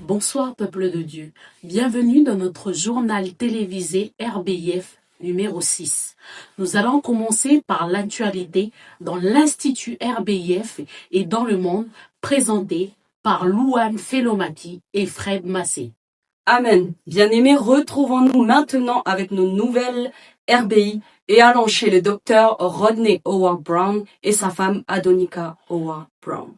Bonsoir peuple de Dieu, bienvenue dans notre journal télévisé RBIF numéro 6. Nous allons commencer par l'actualité dans l'Institut RBIF et dans le monde, présenté par Louane Felomati et Fred Massé. Amen. Bien-aimés, retrouvons-nous maintenant avec nos nouvelles RBI et allons chez le docteur Rodney Howard Brown et sa femme Adonika Howard Brown.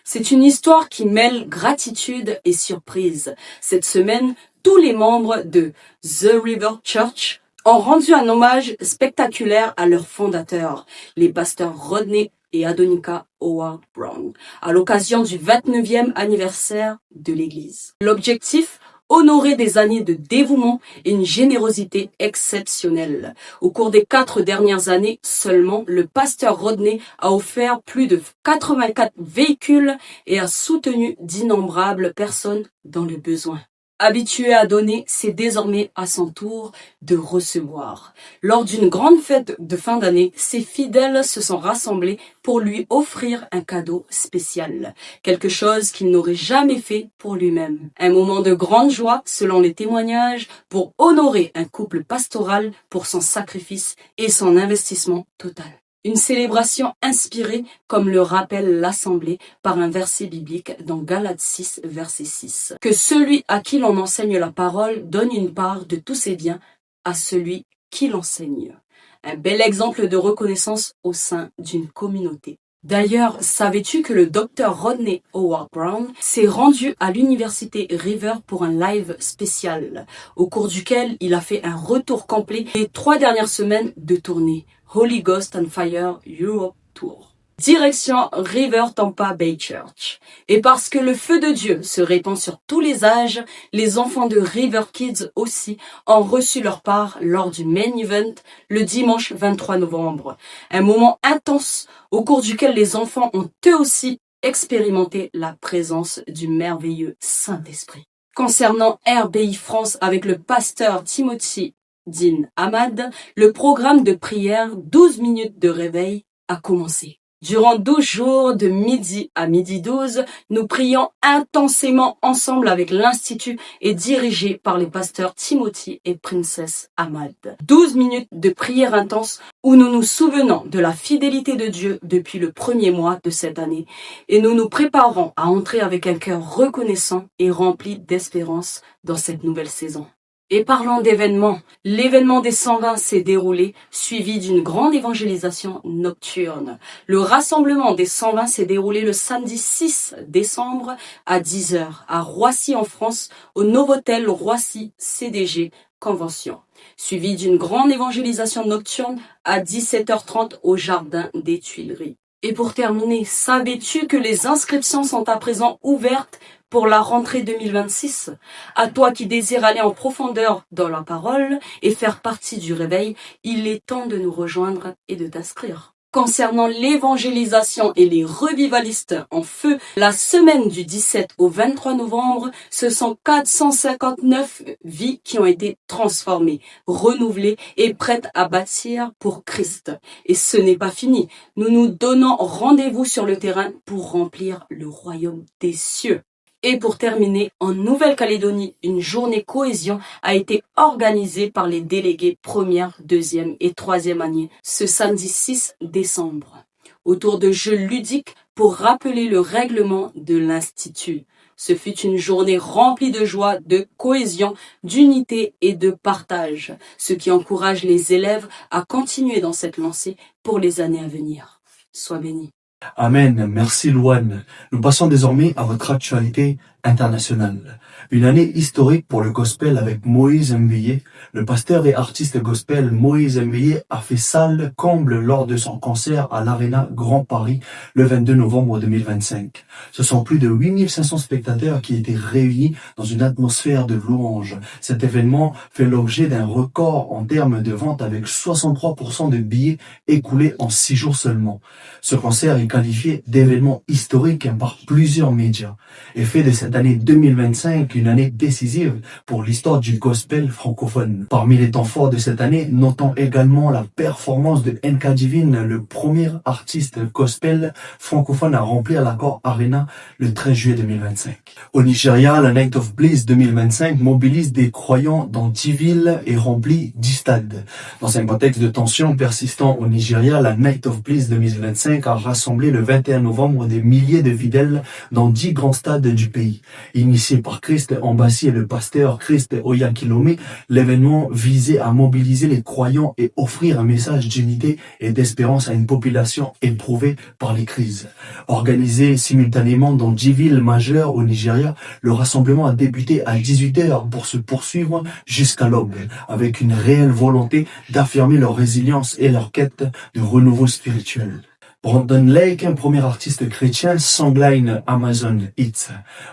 C'est une histoire qui mêle gratitude et surprise. Cette semaine, tous les membres de The River Church ont rendu un hommage spectaculaire à leur fondateur, les pasteurs Rodney et Adonika Howard Brown, à l'occasion du 29e anniversaire de l'Église. L'objectif, honorer des années de dévouement et une générosité exceptionnelle. Au cours des 4 dernières années seulement, le pasteur Rodney a offert plus de 84 véhicules et a soutenu d'innombrables personnes dans le besoin. Habitué à donner, c'est désormais à son tour de recevoir. Lors d'une grande fête de fin d'année, ses fidèles se sont rassemblés pour lui offrir un cadeau spécial, quelque chose qu'il n'aurait jamais fait pour lui-même. Un moment de grande joie, selon les témoignages, pour honorer un couple pastoral pour son sacrifice et son investissement total. Une célébration inspirée, comme le rappelle l'Assemblée, par un verset biblique dans Galates 6, verset 6. Que celui à qui l'on enseigne la parole donne une part de tous ses biens à celui qui l'enseigne. Un bel exemple de reconnaissance au sein d'une communauté. D'ailleurs, savais-tu que le docteur Rodney Howard Brown s'est rendu à l'université River pour un live spécial, au cours duquel il a fait un retour complet des 3 dernières semaines de tournée Holy Ghost on Fire Europe Tour. Direction River Tampa Bay Church. Et parce que le feu de Dieu se répand sur tous les âges, les enfants de River Kids aussi ont reçu leur part lors du main event le dimanche 23 novembre. Un moment intense au cours duquel les enfants ont eux aussi expérimenté la présence du merveilleux Saint-Esprit. Concernant RBI France avec le pasteur Timothy Dean Ahmad, le programme de prière 12 minutes de réveil a commencé. Durant 12 jours, de midi à midi 12, nous prions intensément ensemble avec l'Institut et dirigé par les pasteurs Timothy et Princess Ahmad. 12 minutes de prière intense où nous nous souvenons de la fidélité de Dieu depuis le premier mois de cette année et nous nous préparons à entrer avec un cœur reconnaissant et rempli d'espérance dans cette nouvelle saison. Et parlant d'événements, l'événement des 120 s'est déroulé, suivi d'une grande évangélisation nocturne. Le rassemblement des 120 s'est déroulé le samedi 6 décembre à 10h à Roissy en France, au Novotel Roissy CDG Convention, suivi d'une grande évangélisation nocturne à 17h30 au Jardin des Tuileries. Et pour terminer, savais-tu que les inscriptions sont à présent ouvertes pour la rentrée 2026? À toi qui désires aller en profondeur dans la parole et faire partie du réveil, il est temps de nous rejoindre et de t'inscrire. Concernant l'évangélisation et les revivalistes en feu, la semaine du 17 au 23 novembre, ce sont 459 vies qui ont été transformées, renouvelées et prêtes à bâtir pour Christ. Et ce n'est pas fini. Nous nous donnons rendez-vous sur le terrain pour remplir le royaume des cieux. Et pour terminer, en Nouvelle-Calédonie, une journée cohésion a été organisée par les délégués première, deuxième et troisième année ce samedi 6 décembre, autour de jeux ludiques pour rappeler le règlement de l'Institut. Ce fut une journée remplie de joie, de cohésion, d'unité et de partage, ce qui encourage les élèves à continuer dans cette lancée pour les années à venir. Sois béni. Amen. Merci Louane. Nous passons désormais à votre actualité internationale. Une année historique pour le gospel avec Moïse Mveye. Le pasteur et artiste gospel Moïse Mveye a fait salle comble lors de son concert à l'Arena Grand Paris le 22 novembre 2025. Ce sont plus de 8500 spectateurs qui étaient réunis dans une atmosphère de louange. Cet événement fait l'objet d'un record en termes de vente avec 63% de billets écoulés en 6 jours seulement. Ce concert est qualifié d'événement historique par plusieurs médias et fait de cette cette année 2025 une année décisive pour l'histoire du gospel francophone. Parmi les temps forts de cette année, notons également la performance de NK Divine, le premier artiste gospel francophone à remplir l'accord Arena le 13 juillet 2025. Au Nigeria, la Night of Bliss 2025 mobilise des croyants dans 10 villes et remplit 10 stades. Dans un contexte de tension persistant au Nigeria, la Night of Bliss 2025 a rassemblé le 21 novembre des milliers de fidèles dans 10 grands stades du pays. Initié par Christ Embassy et le pasteur Christ Oyakilome, l'événement visait à mobiliser les croyants et offrir un message d'unité et d'espérance à une population éprouvée par les crises. Organisé simultanément dans 10 villes majeures au Nigeria, le rassemblement a débuté à 18h pour se poursuivre jusqu'à l'aube, avec une réelle volonté d'affirmer leur résilience et leur quête de renouveau spirituel. Brandon Lake, un premier artiste chrétien, Songline Amazon Hits.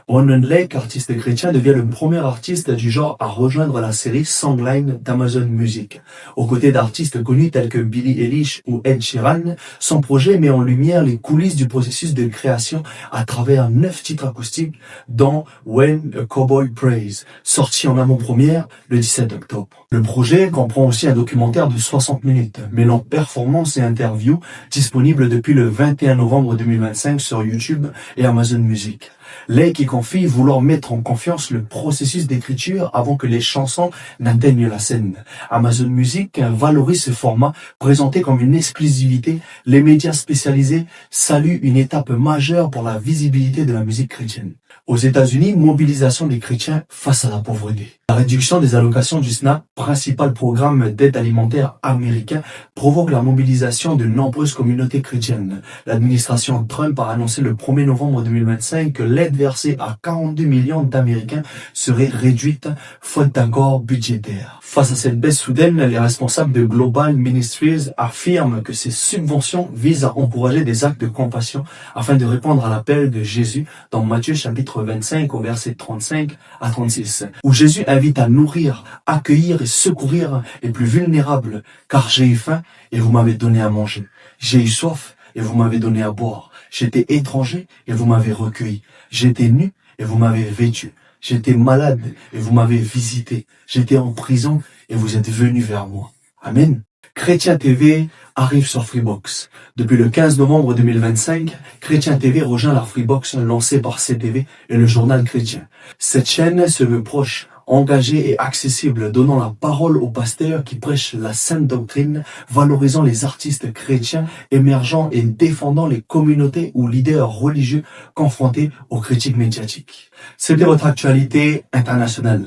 Brandon Lake, artiste chrétien, devient le premier artiste du genre à rejoindre la série Songline d'Amazon Music. Aux côtés d'artistes connus tels que Billie Eilish ou Ed Sheeran, son projet met en lumière les coulisses du processus de création à travers 9 titres acoustiques, dont When a Cowboy Prays, sorti en avant-première le 17 octobre. Le projet comprend aussi un documentaire de 60 minutes, mêlant performances et interviews, disponible depuis le 21 novembre 2025 sur YouTube et Amazon Music. Lake y confie vouloir mettre en confiance le processus d'écriture avant que les chansons n'atteignent la scène. Amazon Music valorise ce format présenté comme une exclusivité. Les médias spécialisés saluent une étape majeure pour la visibilité de la musique chrétienne. Aux États-Unis, mobilisation des chrétiens face à la pauvreté. La réduction des allocations du SNAP, principal programme d'aide alimentaire américain, provoque la mobilisation de nombreuses communautés chrétiennes. L'administration Trump a annoncé le 1er novembre 2025 que l'aide versée à 42 millions d'Américains serait réduite faute d'accord budgétaire. Face à cette baisse soudaine, les responsables de Global Ministries affirment que ces subventions visent à encourager des actes de compassion afin de répondre à l'appel de Jésus dans Matthieu chapitre 25 au verset 35 à 36, où Jésus invite à nourrir, accueillir et secourir les plus vulnérables, car j'ai eu faim et vous m'avez donné à manger. J'ai eu soif et vous m'avez donné à boire. J'étais étranger et vous m'avez recueilli. J'étais nu et vous m'avez vêtu. J'étais malade et vous m'avez visité. J'étais en prison et vous êtes venus vers moi. Amen. Chrétien TV arrive sur Freebox. Depuis le 15 novembre 2025, Chrétien TV rejoint la Freebox lancée par CTV et le journal chrétien. Cette chaîne se veut proche, engagée et accessible, donnant la parole aux pasteurs qui prêchent la sainte doctrine, valorisant les artistes chrétiens émergents et défendant les communautés ou leaders religieux confrontés aux critiques médiatiques. C'était votre actualité internationale.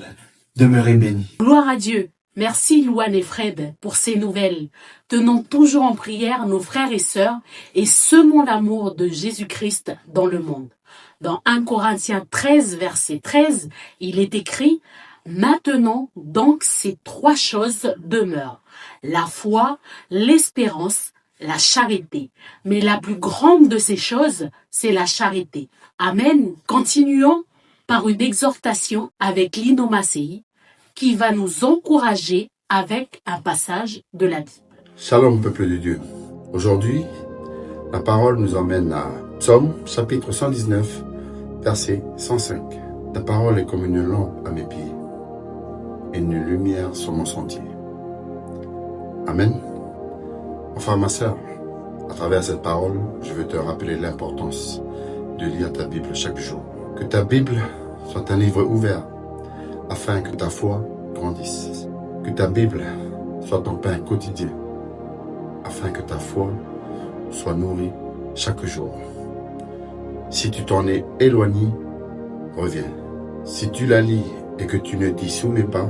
Demeurez bénis. Gloire à Dieu. Merci Louane et Fred pour ces nouvelles. Tenons toujours en prière nos frères et sœurs et semons l'amour de Jésus-Christ dans le monde. Dans 1 Corinthiens 13, verset 13, il est écrit « Maintenant donc ces 3 choses demeurent, la foi, l'espérance, la charité. Mais la plus grande de ces choses, c'est la charité. » Amen. Continuons par une exhortation avec Lino Massey, qui va nous encourager avec un passage de la Bible. Shalom, peuple de Dieu. Aujourd'hui, la parole nous emmène à Psaume, chapitre 119, verset 105. Ta parole est comme une lampe à mes pieds et une lumière sur mon sentier. Amen. Mon frère, ma sœur, à travers cette parole, je veux te rappeler l'importance de lire ta Bible chaque jour. Que ta Bible soit un livre ouvert afin que ta foi grandisse. Que ta Bible soit ton pain quotidien, afin que ta foi soit nourrie chaque jour. Si tu t'en es éloigné, reviens. Si tu la lis et que tu ne t'y soumets pas,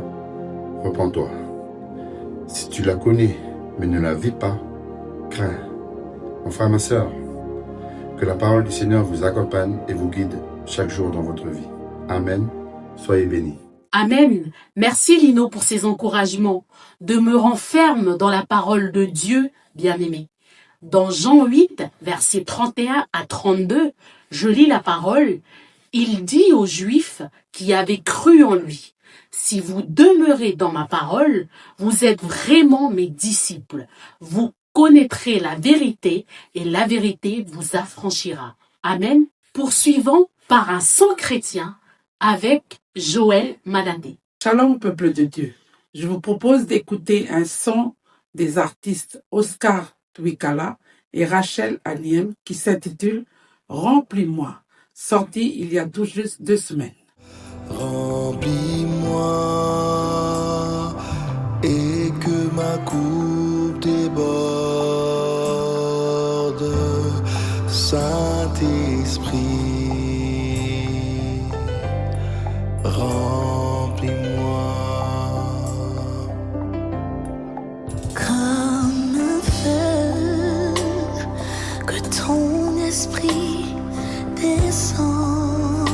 repens-toi. Si tu la connais mais ne la vis pas, crains. Mon frère, ma sœur, que la parole du Seigneur vous accompagne et vous guide chaque jour dans votre vie. Amen. Soyez bénis. Amen. Merci Lino pour ces encouragements. Demeurant ferme dans la parole de Dieu, bien-aimé. Dans Jean 8, versets 31 à 32, je lis la parole. Il dit aux Juifs qui avaient cru en lui, « Si vous demeurez dans ma parole, vous êtes vraiment mes disciples. Vous connaîtrez la vérité et la vérité vous affranchira. » Amen. Poursuivant par un sang chrétien, avec Joël Madandé. Shalom, peuple de Dieu. Je vous propose d'écouter un son des artistes Oscar Twikala et Rachel Aniem qui s'intitule Remplis-moi, sorti il y a tout juste 2 semaines. Remplis-moi et que ma coupe déborde, Saint-Esprit, remplis-moi. Comme un feu, que ton esprit descend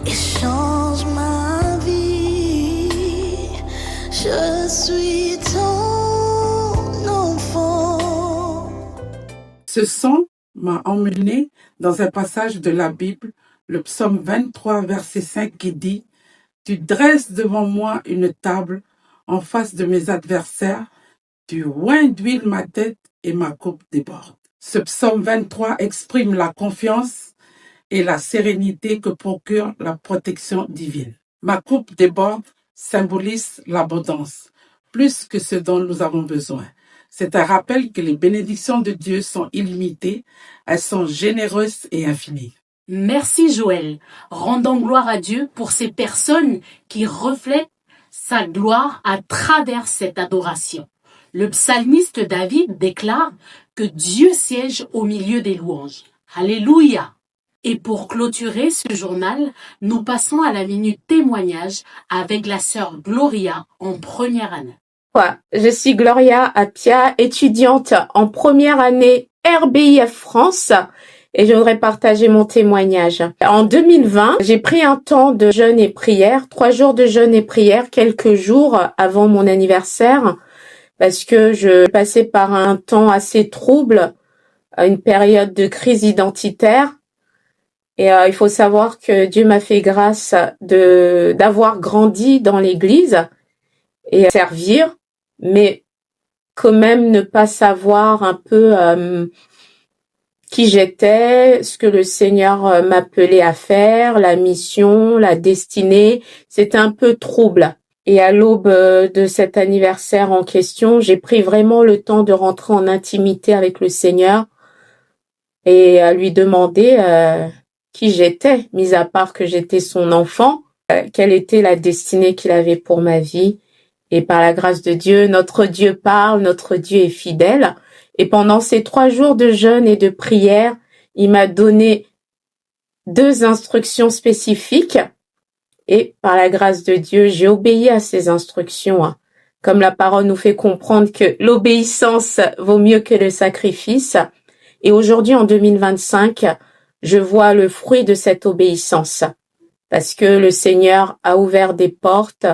et change ma vie. Je suis ton enfant. Ce son m'a emmené dans un passage de la Bible, le psaume 23, verset 5 qui dit « Tu dresses devant moi une table en face de mes adversaires, tu oins d'huile ma tête et ma coupe déborde. » Ce psaume 23 exprime la confiance et la sérénité que procure la protection divine. Ma coupe déborde symbolise l'abondance, plus que ce dont nous avons besoin. C'est un rappel que les bénédictions de Dieu sont illimitées, elles sont généreuses et infinies. Merci Joël. Rendons gloire à Dieu pour ces personnes qui reflètent sa gloire à travers cette adoration. Le psalmiste David déclare que Dieu siège au milieu des louanges. Alléluia! Et pour clôturer ce journal, nous passons à la minute témoignage avec la sœur Gloria en première année. Je suis Gloria Appia, étudiante en première année RBIF France et je voudrais partager mon témoignage. En 2020, j'ai pris un temps de jeûne et prière, 3 jours de jeûne et prière, quelques jours avant mon anniversaire, parce que je passais par un temps assez trouble, une période de crise identitaire. Et il faut savoir que Dieu m'a fait grâce d'avoir grandi dans l'église et servir, mais quand même ne pas savoir un peu qui j'étais, ce que le Seigneur m'appelait à faire, la mission, la destinée. C'était un peu trouble. Et à l'aube de cet anniversaire en question, j'ai pris vraiment le temps de rentrer en intimité avec le Seigneur et à lui demander qui j'étais, mis à part que j'étais son enfant, quelle était la destinée qu'il avait pour ma vie. Et par la grâce de Dieu, notre Dieu parle, notre Dieu est fidèle. Et pendant ces 3 jours de jeûne et de prière, il m'a donné 2 instructions spécifiques. Et par la grâce de Dieu, j'ai obéi à ces instructions. Comme la parole nous fait comprendre que l'obéissance vaut mieux que le sacrifice. Et aujourd'hui, en 2025, je vois le fruit de cette obéissance. Parce que le Seigneur a ouvert des portes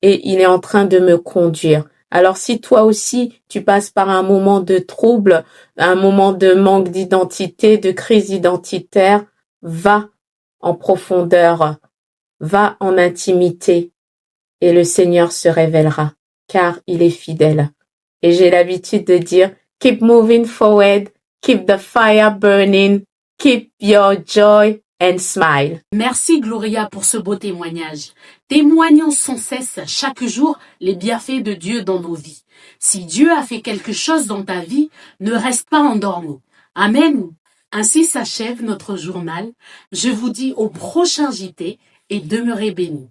et il est en train de me conduire. Alors si toi aussi, tu passes par un moment de trouble, un moment de manque d'identité, de crise identitaire, va en profondeur, va en intimité et le Seigneur se révélera, car il est fidèle. Et j'ai l'habitude de dire, keep moving forward, keep the fire burning, keep your joy and smile. Merci Gloria pour ce beau témoignage. Témoignons sans cesse chaque jour les bienfaits de Dieu dans nos vies. Si Dieu a fait quelque chose dans ta vie, ne reste pas endormi. Amen. Ainsi s'achève notre journal. Je vous dis au prochain JT et demeurez bénis.